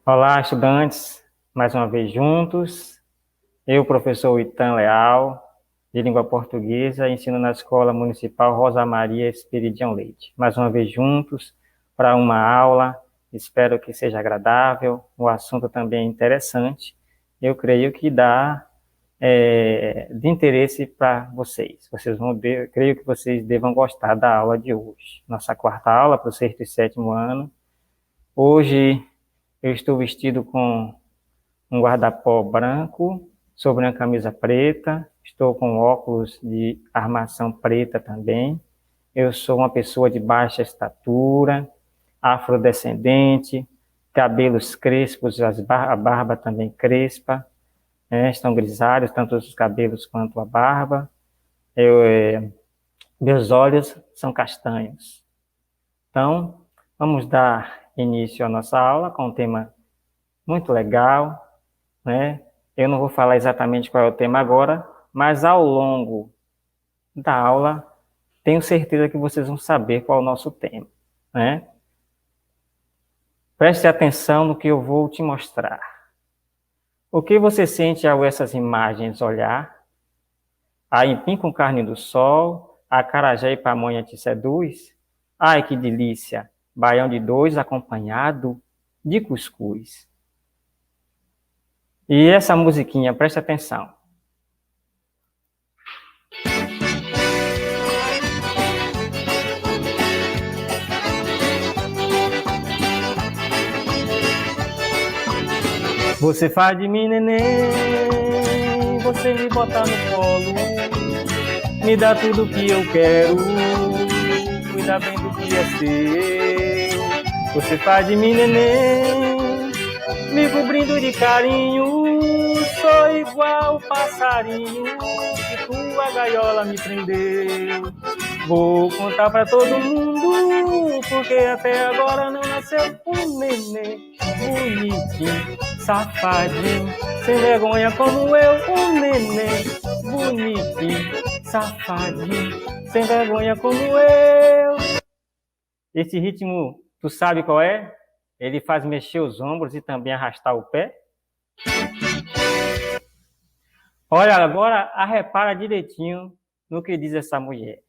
Olá, estudantes, mais uma vez juntos. Eu, professor Itan Leal, de língua portuguesa, ensino na Escola Municipal Rosa Maria Esperidião Leite. Mais uma vez juntos para uma aula, espero que seja agradável, o assunto também é interessante. Eu creio que dá de interesse para vocês. Creio que vocês devam gostar da aula de hoje. Nossa quarta aula para o sexto e sétimo ano. Hoje eu estou vestido com um guarda-pó branco sobre uma camisa preta, estou com óculos de armação preta também. Eu sou uma pessoa de baixa estatura, afrodescendente, cabelos crespos, a barba também crespa, estão grisalhos, tanto os cabelos quanto a barba. Meus olhos são castanhos. Então, vamos dar início à nossa aula com um tema muito legal, né? Eu não vou falar exatamente qual é o tema agora, mas ao longo da aula, tenho certeza que vocês vão saber qual é o nosso tema, né? Preste atenção no que eu vou te mostrar. O que você sente ao essas imagens olhar? A empim com carne do sol, a acarajé e pamonha te seduz? Ai, que delícia! Baião de dois acompanhado de cuscuz. E essa musiquinha, preste atenção. Você faz de mim neném, você me bota no colo, me dá tudo que eu quero, cuida bem do que é seu. Você faz de mim neném, me cobrindo de carinho, sou igual passarinho que tua gaiola me prendeu. Vou contar pra todo mundo, porque até agora não nasceu um neném bonitinho, safadinho, sem vergonha como eu, um neném bonitinho, safadinho, sem vergonha como eu. Esse ritmo, tu sabe qual é? Ele faz mexer os ombros e também arrastar o pé. Olha, agora repara direitinho no que diz essa mulher.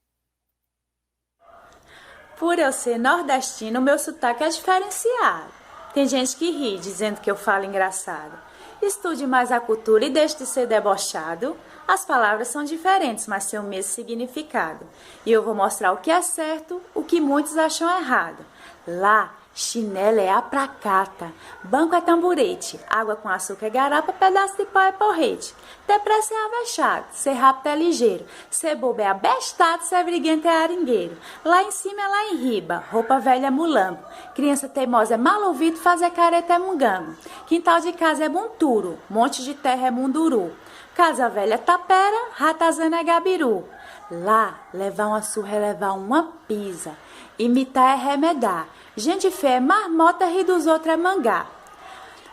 Por eu ser nordestino, meu sotaque é diferenciado. Tem gente que ri, dizendo que eu falo engraçado. Estude mais a cultura e deixe de ser debochado. As palavras são diferentes, mas têm o mesmo significado. E eu vou mostrar o que é certo, o que muitos acham errado. Lá, chinelo é apracata, banco é tamborete, água com açúcar é garapa, pedaço de pau é porrete. Depressa é avexado, ser rápido é ligeiro, ser bobo é abestado, ser briguento é aringueiro. Lá em cima é lá em riba, roupa velha é mulambo, criança teimosa é mal ouvido, fazer careta é mungango. Quintal de casa é monturo, monte de terra é munduru, casa velha é tapera, ratazana é gabiru. Lá, levar uma surra é levar uma pisa, imitar é remedar, gente feia é marmota, rir dos outros é mangá.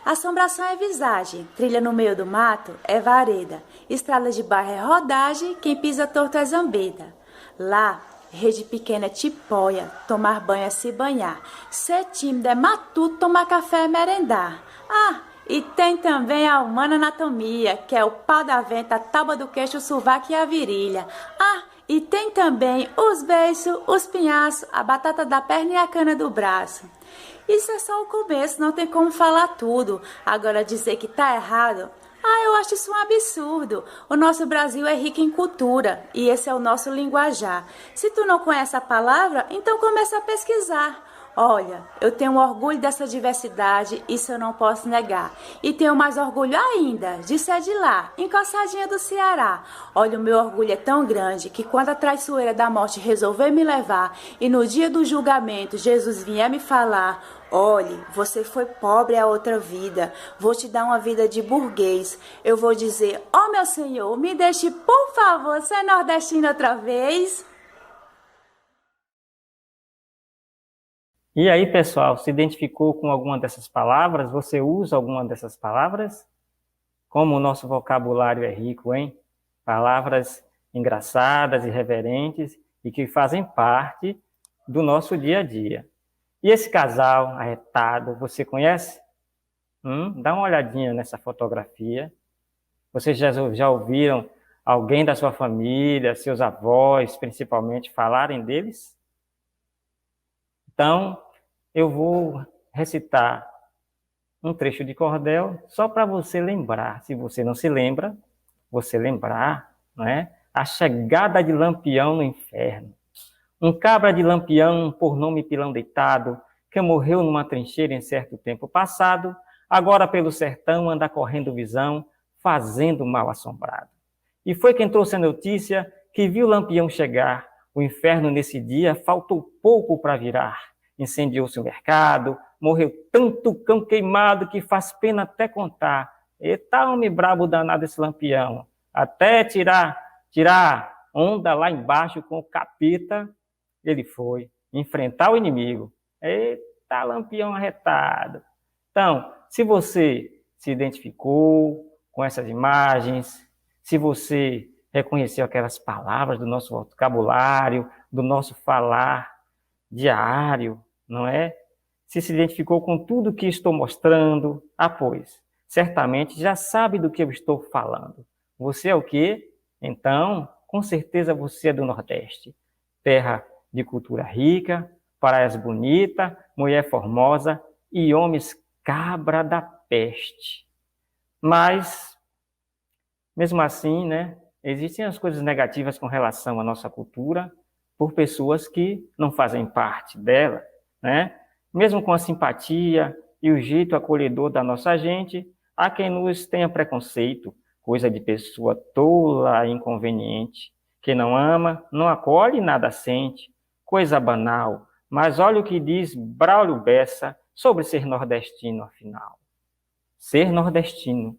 Assombração é visagem, trilha no meio do mato é vareda, estrada de barro é rodagem, quem pisa torto é zambeda. Lá, rede pequena é tipóia, tomar banho é se banhar, ser tímido é matuto, tomar café é merendar. E tem também a humana anatomia, que é o pau da venta, a tábua do queixo, o sovaco e a virilha. E tem também os beiços, os pinhaços, a batata da perna e a cana do braço. Isso é só o começo, não tem como falar tudo. Agora dizer que tá errado, eu acho isso um absurdo. O nosso Brasil é rico em cultura e esse é o nosso linguajar. Se tu não conhece a palavra, então começa a pesquisar. Olha, eu tenho orgulho dessa diversidade, isso eu não posso negar. E tenho mais orgulho ainda de ser de lá, encostadinha do Ceará. Olha, o meu orgulho é tão grande que quando a traiçoeira da morte resolver me levar e no dia do julgamento Jesus vier me falar: olhe, você foi pobre a outra vida, vou te dar uma vida de burguês. Eu vou dizer: ó meu Senhor, me deixe por favor ser nordestino outra vez. E aí, pessoal, se identificou com alguma dessas palavras? Você usa alguma dessas palavras? Como o nosso vocabulário é rico, hein? Palavras engraçadas, irreverentes e que fazem parte do nosso dia a dia. E esse casal arretado, você conhece? Dá uma olhadinha nessa fotografia. Vocês já ouviram alguém da sua família, seus avós, principalmente, falarem deles? Então, eu vou recitar um trecho de cordel só para você lembrar. Se você não se lembra, você lembrar, não é? A chegada de Lampião no inferno. Um cabra de Lampião, por nome Pilão Deitado, que morreu numa trincheira em certo tempo passado, agora pelo sertão anda correndo visão, fazendo mal assombrado. E foi quem trouxe a notícia que viu Lampião chegar. O inferno nesse dia faltou pouco para virar. Incendiou-se o mercado, morreu tanto cão queimado que faz pena até contar. Eita, homem brabo danado esse Lampião. Até tirar onda lá embaixo com o capeta, ele foi enfrentar o inimigo. Eita, Lampião arretado. Então, se você se identificou com essas imagens, se você reconheceu aquelas palavras do nosso vocabulário, do nosso falar diário, não é? Se identificou com tudo que estou mostrando, pois, certamente já sabe do que eu estou falando. Você é o quê? Então, com certeza você é do Nordeste. Terra de cultura rica, praias bonitas, mulher formosa e homens cabra da peste. Mas, mesmo assim, né, existem as coisas negativas com relação à nossa cultura por pessoas que não fazem parte dela, né? Mesmo com a simpatia e o jeito acolhedor da nossa gente, há quem nos tenha preconceito, coisa de pessoa tola e inconveniente. Quem não ama, não acolhe e nada sente. Coisa banal, mas olha o que diz Braulio Bessa sobre ser nordestino, afinal. Ser nordestino.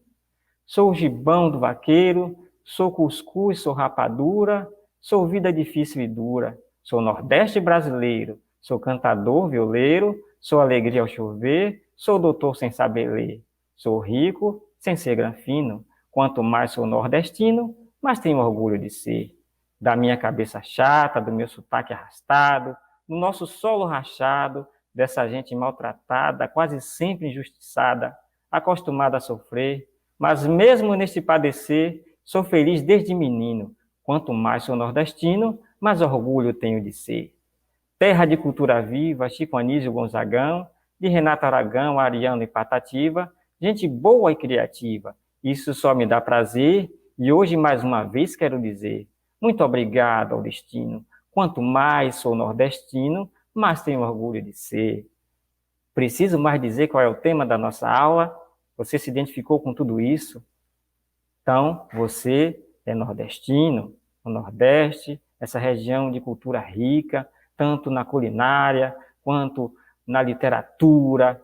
Sou o gibão do vaqueiro, sou cuscuz, sou rapadura, sou vida difícil e dura, sou nordeste brasileiro, sou cantador, violeiro, sou alegria ao chover, sou doutor sem saber ler, sou rico sem ser granfino, quanto mais sou nordestino, mais tenho orgulho de ser. Da minha cabeça chata, do meu sotaque arrastado, do nosso solo rachado, dessa gente maltratada, quase sempre injustiçada, acostumada a sofrer, mas mesmo neste padecer, sou feliz desde menino. Quanto mais sou nordestino, mais orgulho tenho de ser. Terra de cultura viva, Chico Anísio Gonzagão, de Renato Aragão, Ariano e Patativa, gente boa e criativa. Isso só me dá prazer e hoje mais uma vez quero dizer, muito obrigado ao destino. Quanto mais sou nordestino, mais tenho orgulho de ser. Preciso mais dizer qual é o tema da nossa aula? Você se identificou com tudo isso? Então, você é nordestino, o Nordeste, essa região de cultura rica, tanto na culinária, quanto na literatura,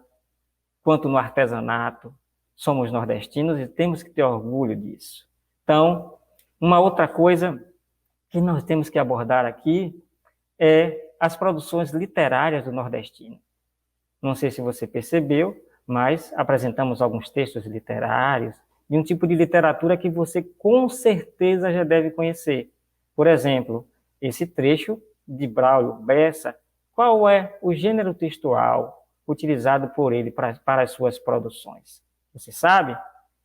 quanto no artesanato. Somos nordestinos e temos que ter orgulho disso. Então, uma outra coisa que nós temos que abordar aqui é as produções literárias do nordestino. Não sei se você percebeu, mas apresentamos alguns textos literários de um tipo de literatura que você com certeza já deve conhecer. Por exemplo, esse trecho de Braulio Bessa, qual é o gênero textual utilizado por ele para as suas produções? Você sabe?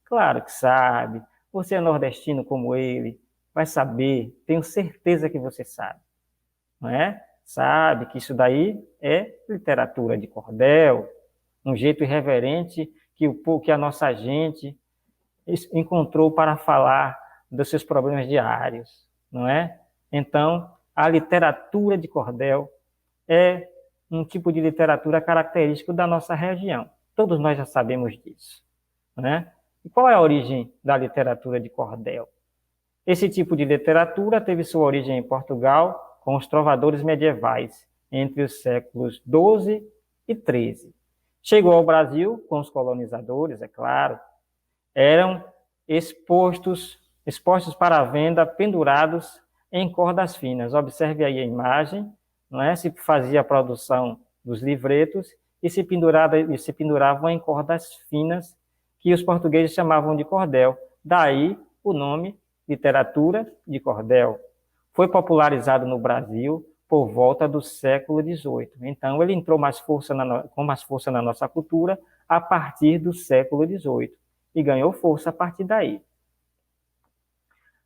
Claro que sabe. Você é nordestino como ele, vai saber, tenho certeza que você sabe. Não é? Sabe que isso daí é literatura de cordel, um jeito irreverente que a nossa gente encontrou para falar dos seus problemas diários, não é? Então, a literatura de cordel é um tipo de literatura característico da nossa região. Todos nós já sabemos disso, não é? E qual é a origem da literatura de cordel? Esse tipo de literatura teve sua origem em Portugal com os trovadores medievais, entre os séculos XII e XIII. Chegou ao Brasil com os colonizadores, é claro, eram expostos para a venda, pendurados em cordas finas. Observe aí a imagem, não é? Se fazia a produção dos livretos e se penduravam em cordas finas, que os portugueses chamavam de cordel. Daí o nome literatura de cordel. Foi popularizado no Brasil por volta do século XVIII. Então, ele entrou com mais força na nossa cultura a partir do século XVIII e ganhou força a partir daí.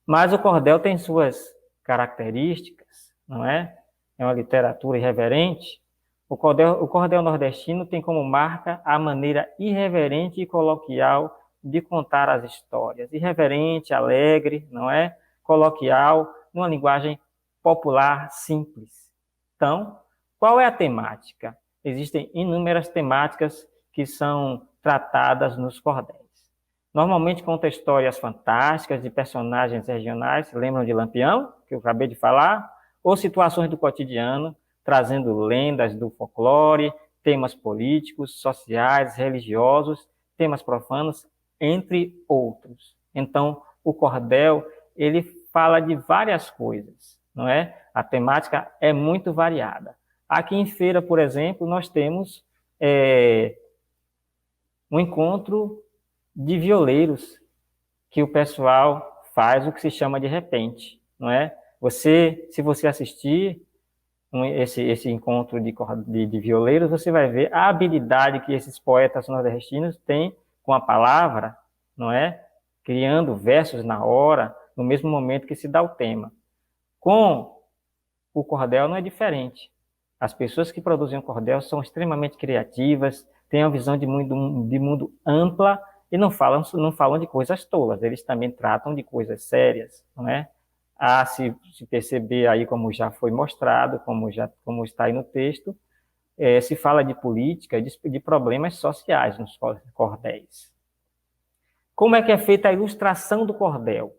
Mas o cordel tem suas características, não é? É uma literatura irreverente. O cordel nordestino tem como marca a maneira irreverente e coloquial de contar as histórias. Irreverente, alegre, não é? Coloquial, numa linguagem popular, simples. Então, qual é a temática? Existem inúmeras temáticas que são tratadas nos cordéis. Normalmente conta histórias fantásticas de personagens regionais, lembram de Lampião, que eu acabei de falar, ou situações do cotidiano, trazendo lendas do folclore, temas políticos, sociais, religiosos, temas profanos, entre outros. Então, o cordel, ele fala de várias coisas, não é? A temática é muito variada. Aqui em Feira, por exemplo, nós temos um encontro de violeiros, que o pessoal faz o que se chama de repente, não é? Se você assistir esse encontro de violeiros, você vai ver a habilidade que esses poetas nordestinos têm com a palavra, não é? Criando versos na hora, no mesmo momento que se dá o tema. Com o cordel não é diferente. As pessoas que produzem o cordel são extremamente criativas, têm uma visão de mundo ampla, e não falam de coisas tolas, eles também tratam de coisas sérias, não é? Se perceber aí, como já foi mostrado, como está aí no texto, se fala de política, de problemas sociais nos cordéis. Como é que é feita a ilustração do cordel?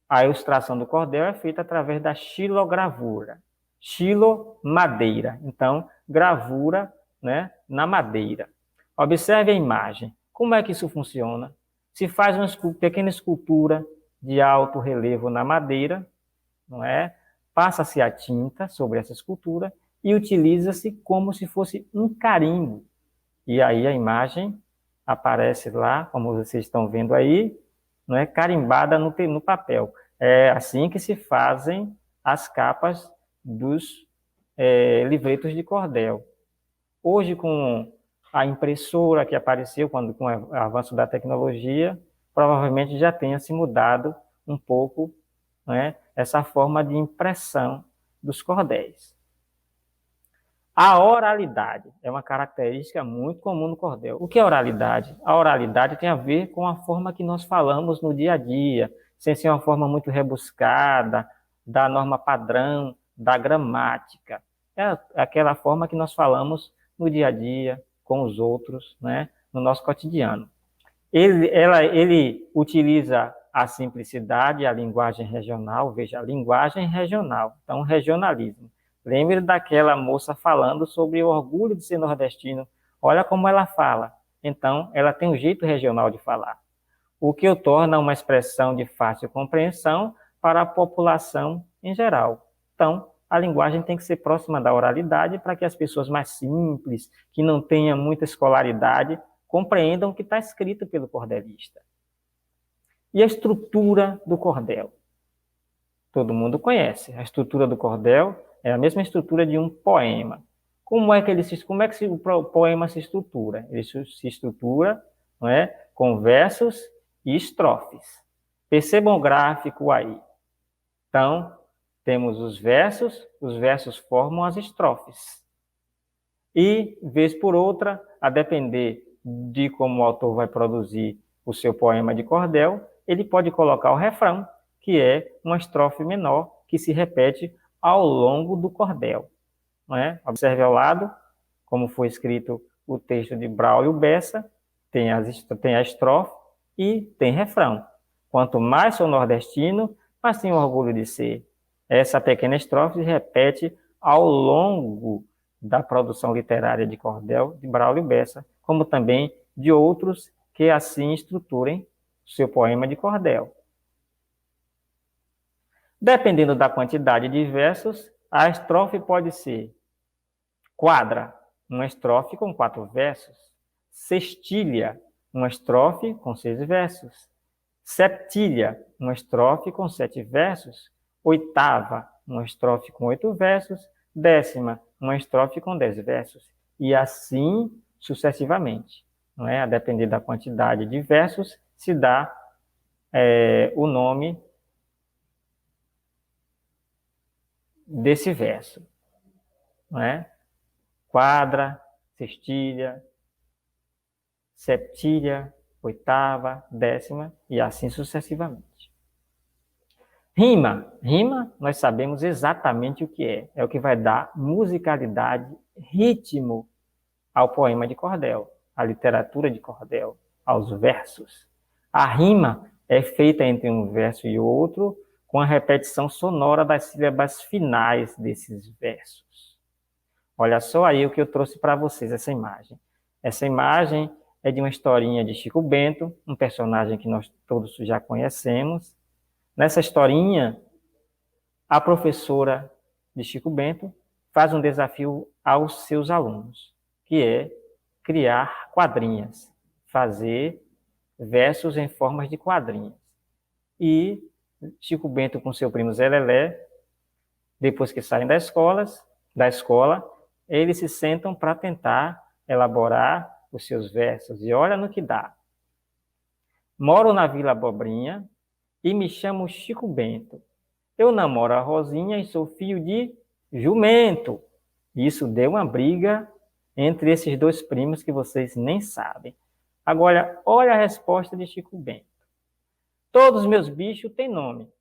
A ilustração do cordel é feita através da xilogravura. Xilo, madeira. Então, gravura, né, na madeira. Observe a imagem. Como é que isso funciona? Se faz uma pequena escultura de alto relevo na madeira, não é? Passa-se a tinta sobre essa escultura e utiliza-se como se fosse um carimbo. E aí a imagem aparece lá, como vocês estão vendo aí, não é? Carimbada no papel. É assim que se fazem as capas dos livretos de cordel. Hoje, com a impressora que apareceu com o avanço da tecnologia, provavelmente já tenha se mudado um pouco, né, essa forma de impressão dos cordéis. A oralidade é uma característica muito comum no cordel. O que é oralidade? A oralidade tem a ver com a forma que nós falamos no dia a dia, sem ser uma forma muito rebuscada, da norma padrão, da gramática. É aquela forma que nós falamos no dia a dia, com os outros, né, no nosso cotidiano. Ele utiliza a simplicidade, a linguagem regional, veja, linguagem regional, então regionalismo. Lembre daquela moça falando sobre o orgulho de ser nordestino. Olha como ela fala. Então, ela tem um jeito regional de falar, o que o torna uma expressão de fácil compreensão para a população em geral. Então, a linguagem tem que ser próxima da oralidade para que as pessoas mais simples, que não tenham muita escolaridade, compreendam o que está escrito pelo cordelista. E a estrutura do cordel? Todo mundo conhece. A estrutura do cordel é a mesma estrutura de um poema. Como é que o poema se estrutura? Ele se estrutura, não é, com versos e estrofes. Percebam o gráfico aí. Então, temos os versos formam as estrofes. E, vez por outra, a depender de como o autor vai produzir o seu poema de cordel, ele pode colocar o refrão, que é uma estrofe menor, que se repete ao longo do cordel. Não é? Observe ao lado, como foi escrito o texto de Braulio Bessa, tem a estrofe e tem refrão. Quanto mais sou nordestino, mais tenho orgulho de ser. Essa pequena estrofe se repete ao longo da produção literária de cordel de Braulio Bessa, como também de outros que assim estruturem seu poema de cordel. Dependendo da quantidade de versos, a estrofe pode ser quadra, uma estrofe com 4 versos, sextilha, uma estrofe com 6 versos, septilha, uma estrofe com 7 versos, oitava, uma estrofe com 8 versos, décima, uma estrofe com 10 versos, e assim sucessivamente. Não é? A depender da quantidade de versos, se dá o nome desse verso. Não é? Quadra, sextilha, septilha, oitava, décima, e assim sucessivamente. Rima. Rima, nós sabemos exatamente o que é. É o que vai dar musicalidade, ritmo ao poema de cordel, à literatura de cordel, aos versos. A rima é feita entre um verso e outro, com a repetição sonora das sílabas finais desses versos. Olha só aí o que eu trouxe para vocês, essa imagem. Essa imagem é de uma historinha de Chico Bento, um personagem que nós todos já conhecemos. Nessa historinha, a professora de Chico Bento faz um desafio aos seus alunos, que é criar quadrinhas, fazer versos em formas de quadrinhas. E Chico Bento com seu primo Zé Lelé, depois que saem da escola, eles se sentam para tentar elaborar os seus versos. E olha no que dá. Moro na Vila Abobrinha e me chamo Chico Bento. Eu namoro a Rosinha e sou filho de jumento. Isso deu uma briga entre esses dois primos que vocês nem sabem. Agora, olha a resposta de Chico Bento. Todos os meus bichos têm nome,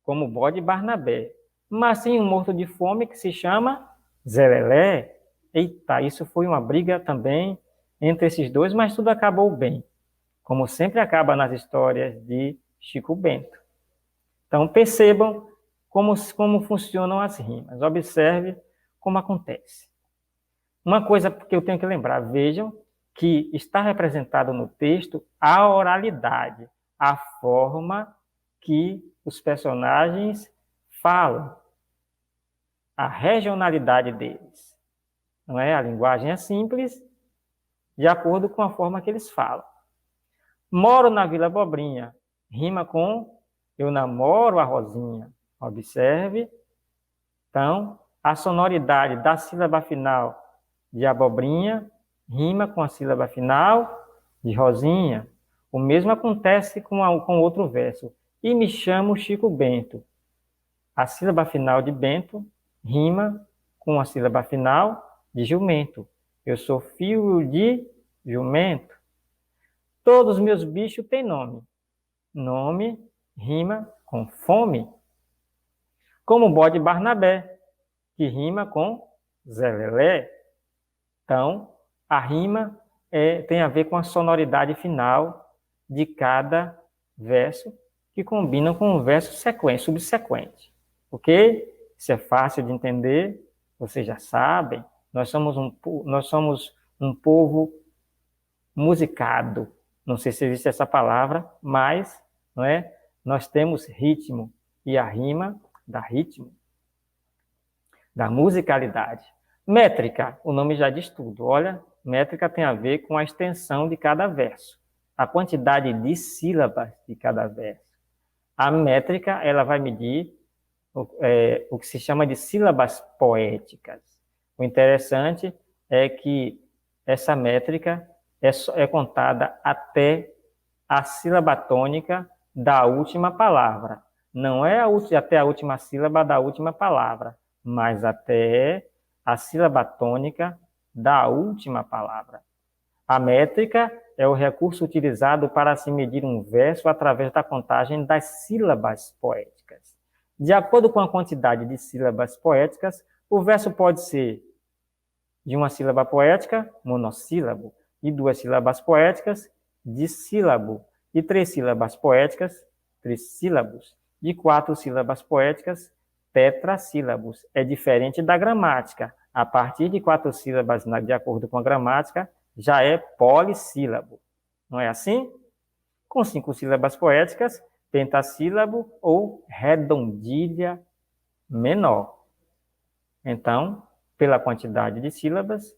como o bode Barnabé, mas tem um morto de fome que se chama Zé Lelé. Eita, isso foi uma briga também entre esses dois, mas tudo acabou bem, como sempre acaba nas histórias de Chico Bento. Então, percebam como funcionam as rimas. Observe como acontece. Uma coisa que eu tenho que lembrar, vejam que está representado no texto a oralidade, a forma que os personagens falam, a regionalidade deles. Não é? A linguagem é simples, de acordo com a forma que eles falam. Moro na Vila Abobrinha, rima com eu namoro a Rosinha. Observe, então, a sonoridade da sílaba final de abobrinha rima com a sílaba final de Rosinha. O mesmo acontece com outro verso. E me chamo Chico Bento. A sílaba final de Bento rima com a sílaba final de jumento. Eu sou filho de jumento. Todos os meus bichos têm nome. Nome rima com fome. Como o bode Barnabé, que rima com Zé Lelé. Então, a rima tem a ver com a sonoridade final de cada verso, que combinam com o verso subsequente. Ok? Isso é fácil de entender, vocês já sabem. Nós somos um povo musicado. Não sei se existe essa palavra, mas não é? Nós temos ritmo, e a rima dá ritmo, da musicalidade. Métrica, o nome já diz tudo. Olha, métrica tem a ver com a extensão de cada verso, a quantidade de sílabas de cada verso. A métrica, ela vai medir o que se chama de sílabas poéticas. O interessante é que essa métrica é contada até a sílaba tônica da última palavra. Não é até a última sílaba da última palavra, mas até a sílaba tônica da última palavra. A métrica é o recurso utilizado para se medir um verso através da contagem das sílabas poéticas. De acordo com a quantidade de sílabas poéticas, o verso pode ser de uma sílaba poética, monossílabo, de 2 sílabas poéticas, dissílabo, de 3 sílabas poéticas, trissílabos, de 4 sílabas poéticas, tetrassílabos. É diferente da gramática. A partir de 4 sílabas, de acordo com a gramática, já é polissílabo. Não é assim? Com 5 sílabas poéticas, pentassílabo ou redondilha menor. Então, pela quantidade de sílabas,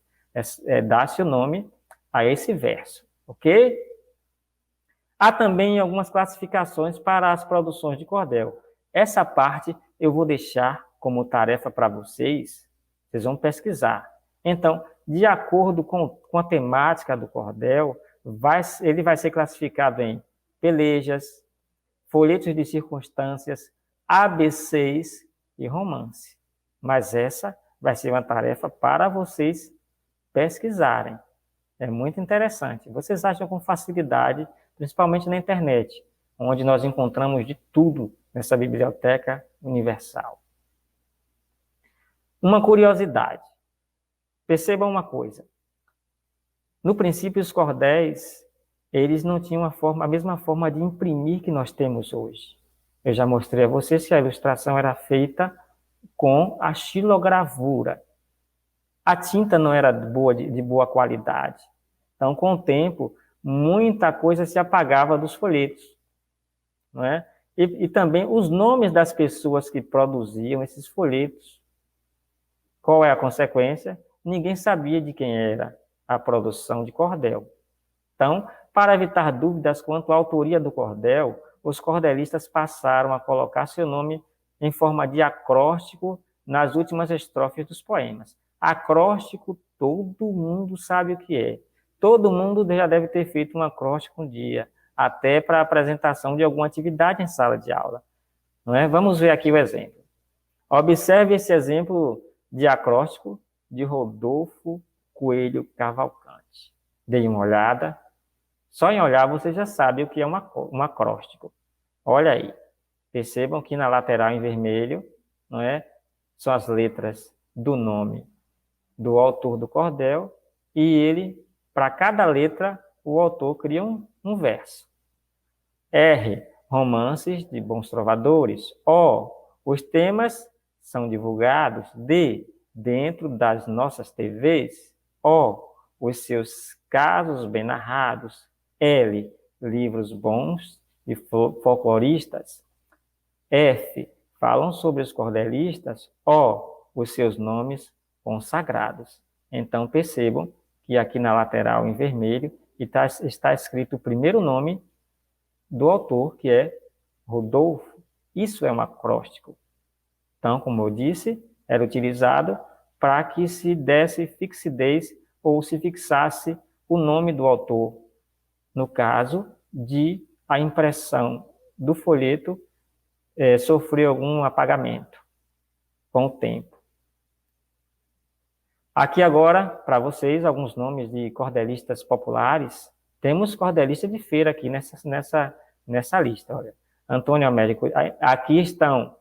dá-se o nome a esse verso. Ok? Há também algumas classificações para as produções de cordel. Essa parte eu vou deixar como tarefa para vocês Vocês vão pesquisar. Então, de acordo com a temática do cordel, ele vai ser classificado em pelejas, folhetos de circunstâncias, ABCs e romance. Mas essa vai ser uma tarefa para vocês pesquisarem. É muito interessante. Vocês acham com facilidade, principalmente na internet, onde nós encontramos de tudo nessa biblioteca universal. Uma curiosidade. Percebam uma coisa. No princípio, os cordéis, eles não tinham a mesma forma de imprimir que nós temos hoje. Eu já mostrei a vocês que a ilustração era feita com a xilogravura. A tinta não era de boa qualidade. Então, com o tempo, muita coisa se apagava dos folhetos. Não é? E também os nomes das pessoas que produziam esses folhetos. Qual é a consequência? Ninguém sabia de quem era a produção de cordel. Então, para evitar dúvidas quanto à autoria do cordel, os cordelistas passaram a colocar seu nome em forma de acróstico nas últimas estrofes dos poemas. Acróstico, todo mundo sabe o que é. Todo mundo já deve ter feito um acróstico um dia, até para a apresentação de alguma atividade em sala de aula. Não é? Vamos ver aqui o exemplo. Observe esse exemplo de acróstico de Rodolfo Coelho Cavalcante. Dê uma olhada. Só em olhar você já sabe o que é um acróstico. Olha aí. Percebam que na lateral em vermelho, não é? São as letras do nome do autor do cordel e ele, para cada letra, o autor cria um verso. R, romances de bons trovadores. O, os temas são divulgados. D, dentro das nossas TVs. O, os seus casos bem narrados. L, livros bons e folcloristas. F, falam sobre os cordelistas. O, os seus nomes consagrados. Então, percebam que aqui na lateral em vermelho está escrito o primeiro nome do autor, que é Rodolfo. Isso é um acróstico. Então, como eu disse, era utilizado para que se desse fixidez ou se fixasse o nome do autor, no caso de a impressão do folheto sofrer algum apagamento com o tempo. Aqui agora, para vocês, alguns nomes de cordelistas populares. Temos cordelista de feira aqui nessa lista. Olha. Antônio Américo. Aqui estão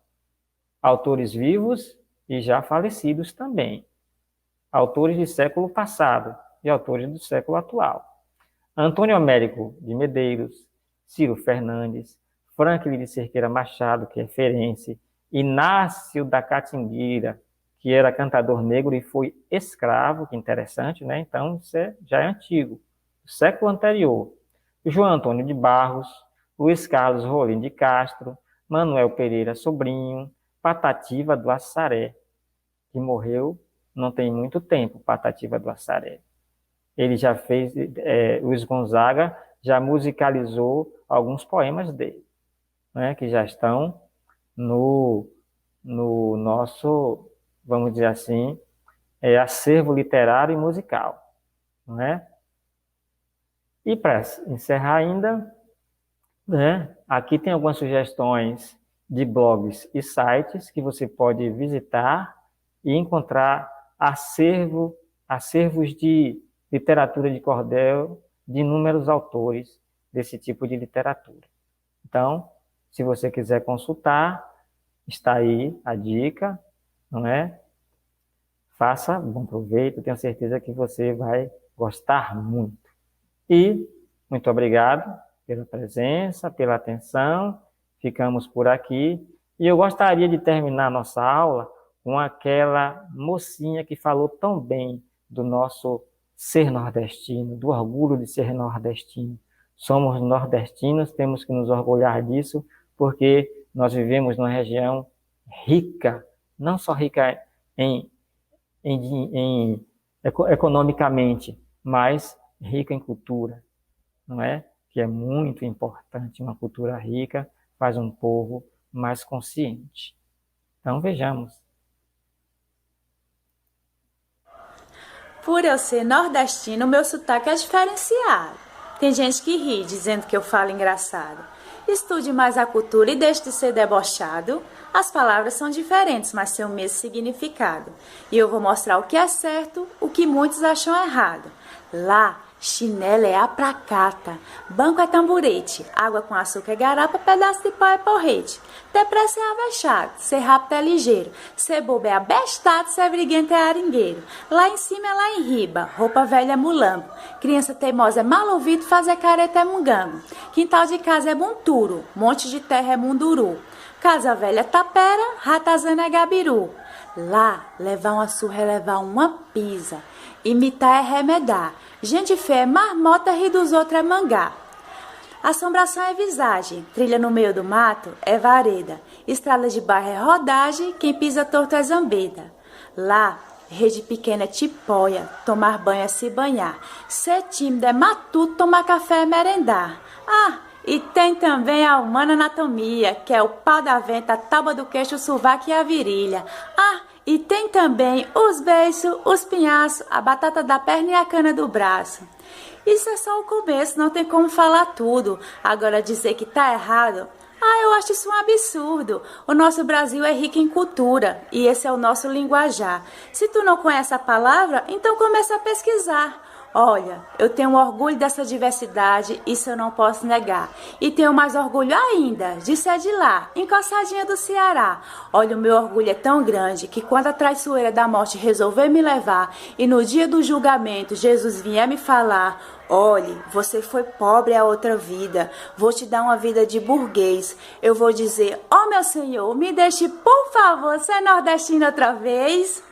autores vivos e já falecidos também. Autores do século passado e autores do século atual. Antônio Américo de Medeiros, Ciro Fernandes, Franklin de Cerqueira Machado, que é ferense, Inácio da Catingueira, que era cantador negro e foi escravo, que interessante, né? Então, isso já é antigo, século anterior. João Antônio de Barros, Luiz Carlos Rolim de Castro, Manuel Pereira Sobrinho, Patativa do Assaré, que morreu não tem muito tempo, Patativa do Assaré. Ele já fez, Luiz Gonzaga já musicalizou alguns poemas dele, né? Que já estão no nosso, vamos dizer assim, acervo literário e musical, não é? E para encerrar ainda, né, aqui tem algumas sugestões de blogs e sites que você pode visitar e encontrar acervos de literatura de cordel de inúmeros autores desse tipo de literatura. Então, se você quiser consultar, está aí a dica, não é? Faça bom proveito, tenho certeza que você vai gostar muito. E muito obrigado pela presença, pela atenção. Ficamos por aqui. E eu gostaria de terminar a nossa aula com aquela mocinha que falou tão bem do nosso ser nordestino, do orgulho de ser nordestino. Somos nordestinos, temos que nos orgulhar disso, porque nós vivemos numa região rica, não só rica economicamente, mas rica em cultura, não é? Que é muito importante. Uma cultura rica faz um povo mais consciente. Então, vejamos. Por eu ser nordestino, meu sotaque é diferenciado. Tem gente que ri, dizendo que eu falo engraçado. Estude mais a cultura e deixe de ser debochado. As palavras são diferentes, mas têm o mesmo significado. E eu vou mostrar o que é certo, o que muitos acham errado. Lá, chinelo é apracata, banco é tamborete, água com açúcar é garapa, pedaço de pau é porrete. Depressa é avexado, ser rápido é ligeiro, ser bobo é abestado, ser briguento é aringueiro. Lá em cima é lá em riba, roupa velha é mulambo, criança teimosa é mal ouvido, fazer careta é mungango. Quintal de casa é monturo, monte de terra é munduru, casa velha é tapera, ratazana é gabiru. Lá, levar uma surra é levar uma pisa, imitar é remedar, gente feia é marmota, rir dos outros é mangá. Assombração é visagem, trilha no meio do mato é vareda, estrada de barro é rodagem, quem pisa torto é zambeda. Lá, rede pequena é tipóia, tomar banho é se banhar, ser tímido é matuto, tomar café é merendar. E tem também a humana anatomia, que é o pau da venta, a tábua do queixo, o sovaco e a virilha. E tem também os beiços, os pinhaços, a batata da perna e a cana do braço. Isso é só o começo, não tem como falar tudo. Agora dizer que tá errado, eu acho isso um absurdo. O nosso Brasil é rico em cultura e esse é o nosso linguajar. Se tu não conhece a palavra, então começa a pesquisar. Olha, eu tenho orgulho dessa diversidade, isso eu não posso negar. E tenho mais orgulho ainda de ser de lá, encostadinha do Ceará. Olha, o meu orgulho é tão grande que quando a traiçoeira da morte resolver me levar e no dia do julgamento Jesus vier me falar: olhe, você foi pobre a outra vida, vou te dar uma vida de burguês. Eu vou dizer: ó meu Senhor, me deixe por favor ser nordestina outra vez.